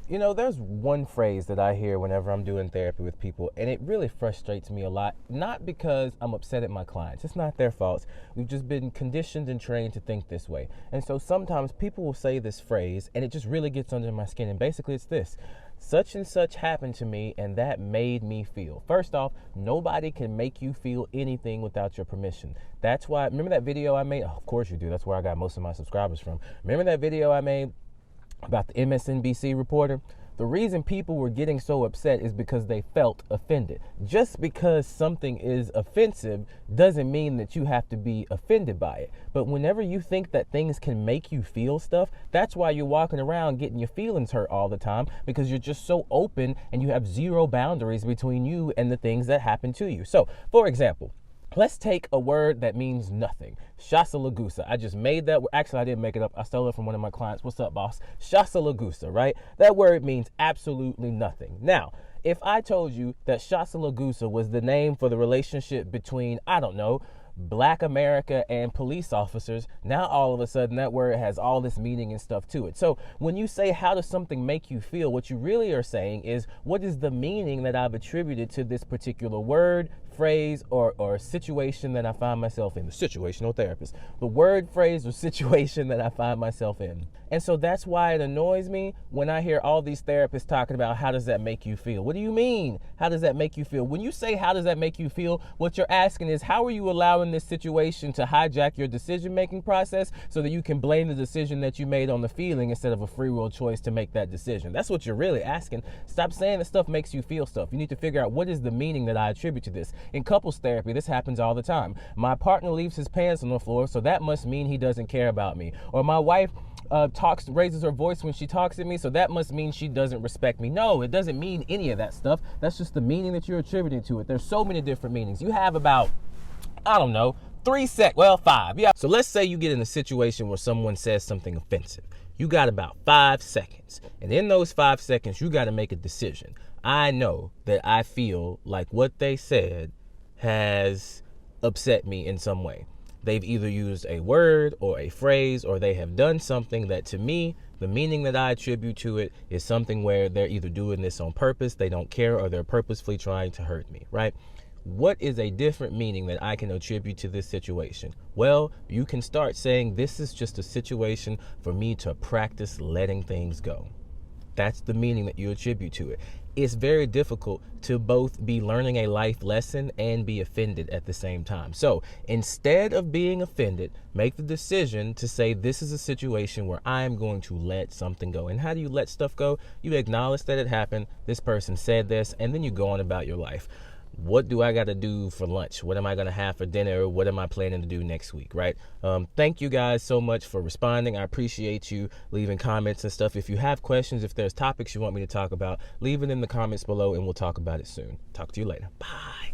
You know, there's one phrase that I hear whenever I'm doing therapy with people, and it really frustrates me a lot. Not because I'm upset at my clients. It's not their faults. We've just been conditioned and trained to think this way. And so sometimes people will say this phrase, and it just really gets under my skin. And basically it's this: such and such happened to me, and that made me feel. First off, nobody can make you feel anything without your permission. That's why, remember that video I made? Oh, of course you do. That's where I got most of my subscribers from. Remember that video I made about the MSNBC reporter? The reason people were getting so upset is because they felt offended. Just because something is offensive doesn't mean that you have to be offended by it. But whenever you think that things can make you feel stuff, that's why you're walking around getting your feelings hurt all the time, because you're just so open and you have zero boundaries between you and the things that happen to you. So, for example, let's take a word that means nothing. Shasalagusa. I just made that. Actually, I didn't make it up. I stole it from one of my clients. What's up, boss? Shasalagusa, right? That word means absolutely nothing. Now, if I told you that Shasalagusa was the name for the relationship between, I don't know, Black America and police officers, now all of a sudden that word has all this meaning and stuff to it. So when you say, how does something make you feel, what you really are saying is, what is the meaning that I've attributed to this particular word, phrase, or situation that I find myself in? The situational therapist. The word, phrase, or situation that I find myself in. And so that's why it annoys me when I hear all these therapists talking about, how does that make you feel? What do you mean? How does that make you feel? When you say, how does that make you feel? What you're asking is, how are you allowing this situation to hijack your decision-making process so that you can blame the decision that you made on the feeling instead of a free will choice to make that decision? That's what you're really asking. Stop saying that stuff makes you feel stuff. You need to figure out, what is the meaning that I attribute to this? In couples therapy, this happens all the time. My partner leaves his pants on the floor, so that must mean he doesn't care about me. Or my wife raises her voice when she talks to me, so that must mean she doesn't respect me. No, it doesn't mean any of that stuff. That's just the meaning that you're attributing to it. There's so many different meanings. You have about, I don't know, 5. Yeah. So let's say you get in a situation where someone says something offensive. You got about 5 seconds. And in those 5 seconds, you got to make a decision. I know that I feel like what they said has upset me in some way. They've either used a word or a phrase, or they have done something that, to me, the meaning that I attribute to it is something where they're either doing this on purpose, they don't care, or they're purposefully trying to hurt me, right? What is a different meaning that I can attribute to this situation? Well, you can start saying, this is just a situation for me to practice letting things go. That's the meaning that you attribute to it. It's very difficult to both be learning a life lesson and be offended at the same time. So instead of being offended, make the decision to say, this is a situation where I'm going to let something go. And how do you let stuff go? You acknowledge that it happened. This person said this, and then you go on about your life. What do I got to do for lunch? What am I going to have for dinner? What am I planning to do next week, right? Thank you guys so much for responding. I appreciate you leaving comments and stuff. If you have questions, if there's topics you want me to talk about, leave it in the comments below and we'll talk about it soon. Talk to you later. Bye.